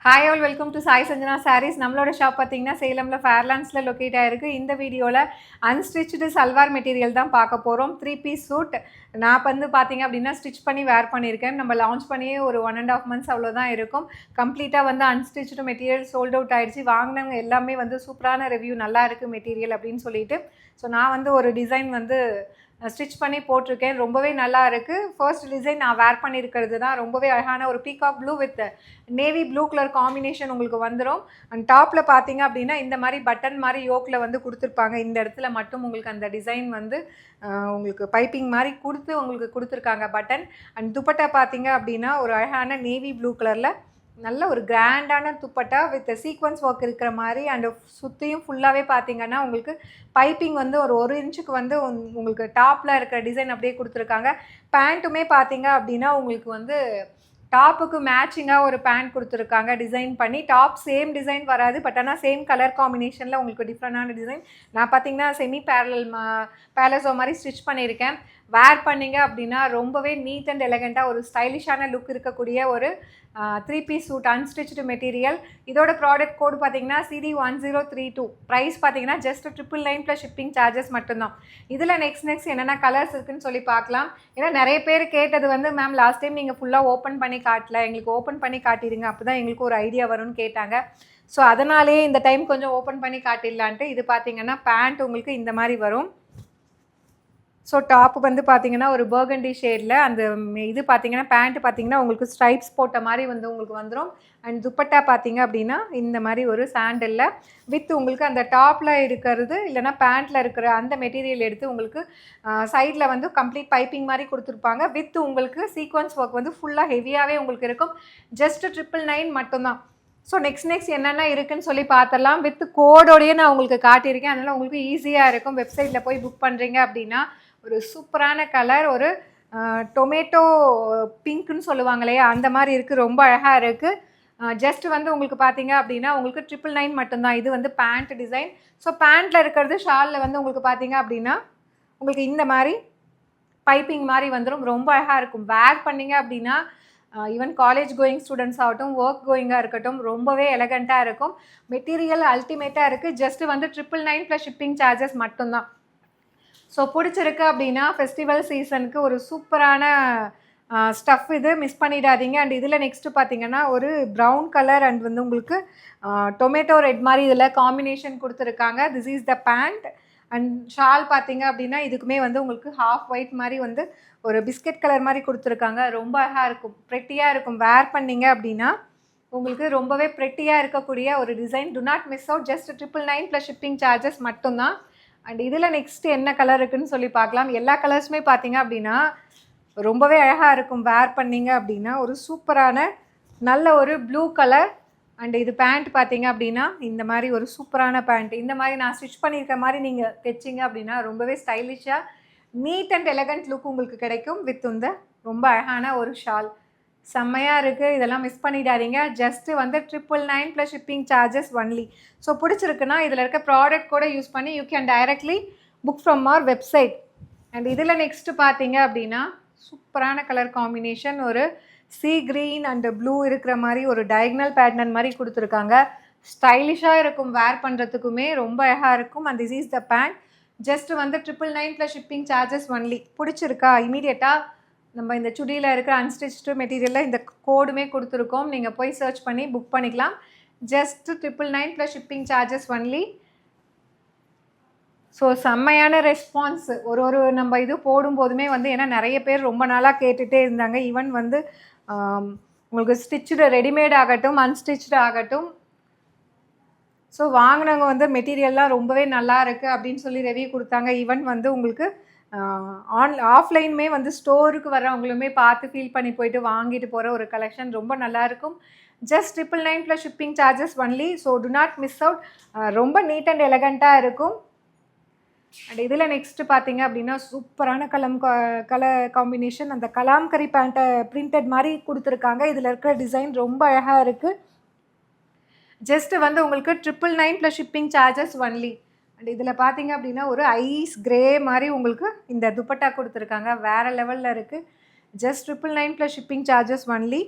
Hi all welcome to Sai Sanjana sarees. நம்மளோட shop பார்த்தீங்கன்னா சேலமில் ஃபேர்லாண்ட்ஸில் locate ஆகிருக்கு. இந்த வீடியோவில் அன்ஸ்டிச்சு சல்வார் மெட்டீரியல் தான் பார்க்க போகிறோம். 3 பீஸ் சூட் நான் வந்து பார்த்தீங்க அப்படின்னா ஸ்டிச் பண்ணி வேர் பண்ணியிருக்கேன். நம்ம லான்ச் பண்ணியே ஒரு 1.5 months அவ்வளோதான் இருக்கும். கம்ப்ளீட்டாக வந்து அன்ஸ்டிச்சு மெட்டீரியல் சோல்ட் அவுட் ஆகிடுச்சு. வாங்கினவங்க எல்லாமே வந்து சூப்பரான ரிவ்யூ, நல்லா இருக்குது மெட்டீரியல் அப்படின்னு சொல்லிட்டு. ஸோ நான் வந்து ஒரு டிசைன் வந்து ஸ்டிச் பண்ணி போட்டிருக்கேன். ரொம்பவே நல்லா இருக்குது. ஃபர்ஸ்ட் டிசைன் நான் வேர் பண்ணியிருக்கிறது தான். ரொம்பவே அழகான ஒரு peacock blue with navy blue colour combination உங்களுக்கு வந்துடும். அண்ட் டாப்பில் பார்த்தீங்க அப்படின்னா இந்த மாதிரி பட்டன் மாதிரி யோக்கில் வந்து கொடுத்துருப்பாங்க. இந்த இடத்துல மட்டும் உங்களுக்கு அந்த டிசைன் வந்து உங்களுக்கு பைப்பிங் மாதிரி உங்களுக்கு கொடுத்துருக்காங்க பட்டன். அண்ட் துப்பட்டா பார்த்தீங்க அப்படின்னா ஒரு அழகான நேவி ப்ளூ கலரில் நல்ல ஒரு கிராண்டான துப்பட்டா வித் சீக்வன்ஸ் ஒர்க் இருக்கிற மாதிரி. அண்ட் சுற்றியும் ஃபுல்லாகவே பார்த்தீங்கன்னா உங்களுக்கு பைப்பிங் வந்து ஒரு இன்ச்சுக்கு வந்து உங்களுக்கு டாப்பில் இருக்கிற டிசைன் அப்படியே கொடுத்துருக்காங்க. பேண்ட்டுமே பார்த்தீங்க அப்படின்னா உங்களுக்கு வந்து டாப்புக்கு மேட்சிங்காக ஒரு பேண்ட் கொடுத்துருக்காங்க டிசைன் பண்ணி. டாப் சேம் டிசைன் வராது, பட் ஆனால் சேம் கலர் காம்பினேஷனில் உங்களுக்கு டிஃப்ரெண்டான டிசைன். நான் பார்த்தீங்கன்னா செமி பேலசோ மாதிரி ஸ்டிச் பண்ணியிருக்கேன். வேர் பண்ணிங்க அப்படின்னா ரொம்பவே நீட் அண்ட் எலகண்ட்டாக ஒரு ஸ்டைலிஷான லுக் இருக்கக்கூடிய ஒரு 3 பீஸ் சூட் அன்ஸ்டிச்சு மெட்டீரியல். இதோட ப்ராடக்ட் கோடு பார்த்தீங்கன்னா CD1032. ப்ரைஸ் பார்த்தீங்கன்னா ஜஸ்ட் 999 ப்ளஸ் ஷிப்பிங் சார்ஜஸ் மட்டும்தான். இதில் நெக்ஸ்ட் என்னென்ன கலர்ஸ் இருக்குதுன்னு சொல்லி பார்க்கலாம். ஏன்னா நிறைய பேர் கேட்டது வந்து மேம் லாஸ்ட் டைம் நீங்கள் ஃபுல்லாக ஓப்பன் பண்ணி காட்டல, எங்களுக்கு ஓப்பன் பண்ணி காட்டிடுங்க, அப்போ தான் எங்களுக்கு ஒரு ஐடியா வரும்னு கேட்டாங்க. ஸோ அதனாலேயே இந்த டைம் கொஞ்சம் ஓப்பன் பண்ணி காட்டிடலான்ட்டு. இது பார்த்தீங்கன்னா பேண்ட் உங்களுக்கு இந்த மாதிரி வரும். ஸோ டாப்பு வந்து பார்த்தீங்கன்னா ஒரு பர்கண்டி ஷேடில், அந்த இது பார்த்தீங்கன்னா பேண்ட்டு பார்த்தீங்கன்னா உங்களுக்கு ஸ்ட்ரைப்ஸ் போட்ட மாதிரி வந்து உங்களுக்கு வந்துடும். அண்ட் துப்பட்டா பார்த்தீங்க அப்படின்னா இந்த மாதிரி ஒரு சாண்டலில் வித் உங்களுக்கு அந்த டாப்பில் இருக்கிறது இல்லைனா பேண்ட்டில் இருக்கிற அந்த மெட்டீரியல் எடுத்து உங்களுக்கு சைடில் வந்து கம்ப்ளீட் பைப்பிங் மாதிரி கொடுத்துருப்பாங்க. வித் உங்களுக்கு சீக்வன்ஸ் ஒர்க் வந்து ஃபுல்லாக ஹெவியாகவே உங்களுக்கு இருக்கும். ஜஸ்ட் 999 மட்டும்தான். ஸோ நெக்ஸ்ட் என்னென்ன இருக்குதுன்னு சொல்லி பார்த்துடலாம். வித் கோடோடையே நான் உங்களுக்கு காட்டியிருக்கேன். அதனால் உங்களுக்கு ஈஸியாக இருக்கும். வெப்சைட்டில் போய் புக் பண்ணுறீங்க அப்படின்னா ஒரு சூப்பரான கலர், ஒரு டொமேட்டோ பிங்க்னு சொல்லுவாங்க இல்லையா, அந்த மாதிரி இருக்குது. ரொம்ப அழகாக இருக்குது. ஜஸ்ட் வந்து உங்களுக்கு பார்த்தீங்க அப்படின்னா உங்களுக்கு 999 மட்டும்தான். இது வந்து பேண்ட் டிசைன். ஸோ பேண்ட்டில் இருக்கிறது ஷாலில் வந்து உங்களுக்கு பார்த்தீங்க அப்படின்னா உங்களுக்கு இந்த மாதிரி பைப்பிங் மாதிரி வந்துடும். ரொம்ப அழகாக இருக்கும். வேர் பண்ணிங்க அப்படின்னா ஈவன் காலேஜ் கோயிங் ஸ்டூடெண்ட்ஸ் ஆகட்டும், ஒர்க் கோயிங்காக இருக்கட்டும், ரொம்பவே எலகண்ட்டாக இருக்கும். மெட்டீரியல் அல்டிமேட்டாக இருக்குது. ஜஸ்ட் வந்து 999 ப்ளஸ் ஷிப்பிங் சார்ஜஸ் மட்டும்தான். ஸோ பிடிச்சிருக்கு அப்படின்னா ஃபெஸ்டிவல் சீசனுக்கு ஒரு சூப்பரான ஸ்டஃப் இது, மிஸ் பண்ணிடாதீங்க. அண்ட் இதில் நெக்ஸ்ட்டு பார்த்தீங்கன்னா ஒரு ப்ரௌன் கலர் அண்ட் வந்து உங்களுக்கு டொமேட்டோ ரெட் மாதிரி இதில் காம்பினேஷன் கொடுத்துருக்காங்க. This is the pant. And shawl பார்த்தீங்க அப்படின்னா இதுக்குமே வந்து உங்களுக்கு ஹாஃப் ஒயிட் மாதிரி வந்து ஒரு பிஸ்கட் கலர் மாதிரி கொடுத்துருக்காங்க. ரொம்ப அழகாக இருக்கும், ப்ரெட்டியாக இருக்கும். வேர் பண்ணிங்க அப்படின்னா உங்களுக்கு ரொம்பவே ப்ரெட்டியாக இருக்கக்கூடிய ஒரு design. To not miss out. Just 999 plus shipping charges மட்டும்தான். அண்ட் இதில் நெக்ஸ்ட்டு என்ன கலர் இருக்குதுன்னு சொல்லி பார்க்கலாம். எல்லா கலர்ஸுமே பார்த்தீங்க அப்படின்னா ரொம்பவே அழகாக இருக்கும். வேர் பண்ணிங்க அப்படின்னா ஒரு சூப்பரான நல்ல ஒரு ப்ளூ கலர். அண்ட் இது பேண்ட் பார்த்தீங்க அப்படின்னா இந்த மாதிரி ஒரு சூப்பரான பேண்ட். இந்த மாதிரி நான் ஸ்டிச் பண்ணியிருக்க மாதிரி நீங்கள் தைச்சிங்க அப்படின்னா ரொம்பவே ஸ்டைலிஷாக நீட் அண்ட் எலகண்ட் லுக் உங்களுக்கு கிடைக்கும். வித் இந்த ரொம்ப அழகான ஒரு ஷால். செம்மையாக இருக்குது. இதெல்லாம் மிஸ் பண்ணிடாதீங்க. ஜஸ்ட்டு வந்து 999 plus shipping charges only. So பிடிச்சிருக்குன்னா இதில் இருக்க ப்ராடக்ட் கூட யூஸ் பண்ணி you can directly book from our website. And இதில் நெக்ஸ்ட்டு பார்த்தீங்க அப்படின்னா சூப்பரான கலர் காம்பினேஷன், ஒரு சீ க்ரீன் அண்ட் ப்ளூ இருக்கிற மாதிரி ஒரு டயக்னல் பேட்டர்ன் மாதிரி கொடுத்துருக்காங்க. ஸ்டைலிஷாக இருக்கும். வேர் பண்ணுறதுக்குமே ரொம்ப அழகாக இருக்கும். And this is the pant. Just வந்து 999 ப்ளஸ் ஷிப்பிங் சார்ஜஸ் ஒன்லி. பிடிச்சிருக்கா? இமீடியட்டாக நம்ம இந்த சுடியில் இருக்கிற அன்ஸ்டிச்சு மெட்டீரியலில் இந்த கோடுமே கொடுத்துருக்கோம். நீங்கள் போய் சர்ச் பண்ணி புக் பண்ணிக்கலாம். Just 999 plus shipping charges only. So செம்மையான ரெஸ்பான்ஸ். ஒரு நம்ம இது போடும்போதுமே வந்து, ஏன்னா நிறைய பேர் ரொம்ப நாளாக கேட்டுகிட்டே இருந்தாங்க. ஈவன் வந்து உங்களுக்கு ஸ்டிச்சு ரெடிமேட் ஆகட்டும், அன்ஸ்டிச்சு ஆகட்டும், ஸோ வாங்கினவங்க வந்து மெட்டீரியல்லாம் ரொம்பவே நல்லா இருக்குது அப்படின்னு சொல்லி ரிவ்யூ கொடுத்தாங்க. ஈவன் வந்து உங்களுக்கு ஆஃப்லைனுமே வந்து ஸ்டோருக்கு வரவங்களுமே பார்த்து ஃபீல் பண்ணி போயிட்டு வாங்கிட்டு போகிற ஒரு கலெக்ஷன். ரொம்ப நல்லாயிருக்கும். Just 999 plus shipping charges only. So to not miss out. ரொம்ப நீட் அண்ட் எலகண்ட்டாக இருக்கும். அண்ட் இதில் நெக்ஸ்ட்டு பார்த்தீங்க அப்படின்னா சூப்பரான கலர் காம்பினேஷன். அந்த கலாம்கரி பேண்ட்டை பிரிண்டட் மாதிரி கொடுத்துருக்காங்க. இதில் இருக்கிற டிசைன் ரொம்ப அழகாக இருக்குது. ஜஸ்ட்டு வந்து உங்களுக்கு 999 plus shipping charges only. And இதில் பார்த்தீங்க அப்படின்னா ஒரு ஐஸ் கிரே மாதிரி உங்களுக்கு இந்த துப்பட்டா கொடுத்துருக்காங்க. வேறு லெவலில் இருக்குது. Just 999 plus shipping charges only.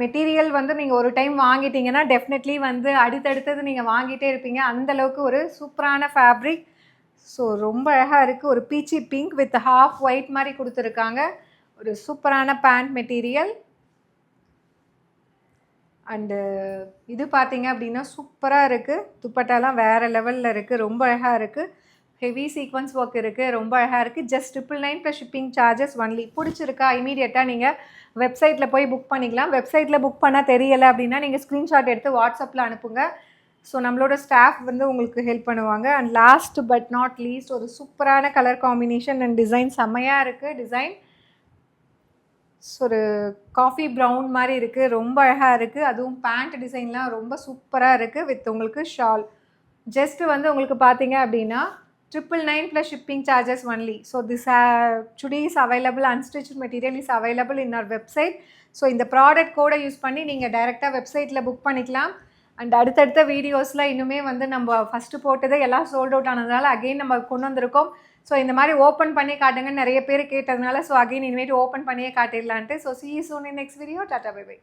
Material வந்து நீங்கள் ஒரு டைம் வாங்கிட்டீங்கன்னா டெஃபினெட்லி வந்து அடுத்தடுத்தது நீங்கள் வாங்கிட்டே இருப்பீங்க. அந்தளவுக்கு ஒரு சூப்பரான ஃபேப்ரிக். ஸோ ரொம்ப அழகாக இருக்குது. ஒரு பீச்சி பிங்க் வித் ஹாஃப் ஒயிட் மாதிரி கொடுத்துருக்காங்க. ஒரு சூப்பரான பேண்ட் மெட்டீரியல். அண்டு இது பார்த்தீங்க அப்படின்னா சூப்பராக இருக்குது. துப்பட்டாலாம் வேறு லெவலில் இருக்குது. ரொம்ப அழகாக இருக்குது. ஹெவி சீக்வன்ஸ் ஒர்க் இருக்குது. ரொம்ப அழகாக இருக்குது. Just 999 plus shipping charges only. பிடிச்சிருக்கா இமீடியட்டாக நீங்கள் வெப்சைட்டில் போய் புக் பண்ணிக்கலாம். வெப்சைட்டில் புக் பண்ணால் தெரியலை அப்படின்னா நீங்கள் ஸ்க்ரீன்ஷாட் எடுத்து வாட்ஸ்அப்பில் அனுப்புங்க. ஸோ நம்மளோட ஸ்டாஃப் வந்து உங்களுக்கு ஹெல்ப் பண்ணுவாங்க. And last but not least ஒரு சூப்பரான கலர் காம்பினேஷன் அண்ட் டிசைன் செம்மையாக இருக்குது. டிசைன் ஒரு காஃபி ப்ரௌன் மாதிரி இருக்குது. ரொம்ப அழகாக இருக்குது. அதுவும் பேண்ட் டிசைன்லாம் ரொம்ப சூப்பராக இருக்குது. வித் உங்களுக்கு ஷால். ஜஸ்ட் வந்து உங்களுக்கு பார்த்தீங்க அப்படின்னா 999 plus shipping charges only. So this chudi is available. Unstitch material is available in our website. So இந்த ப்ராடக்ட் கோடை யூஸ் பண்ணி நீங்கள் டைரெக்டாக வெப்சைட்டில் புக் பண்ணிக்கலாம். அண்ட் அடுத்தடுத்த வீடியோஸில் இன்னுமே வந்து நம்ம ஃபஸ்ட்டு போட்டது எல்லாம் சோல்ட் அவுட் ஆனதுனால அகெயின் நம்ம கொண்டு வந்திருக்கோம். ஸோ இந்த மாதிரி ஓப்பன் பண்ணி காட்டுங்கன்னு நிறைய பேர் கேட்டதுனால ஸோ அகெயின் இனிமேட்டு ஓப்பன் பண்ணியே காட்டிடலான்ட்டு. So see you soon in next video. Tata bye by.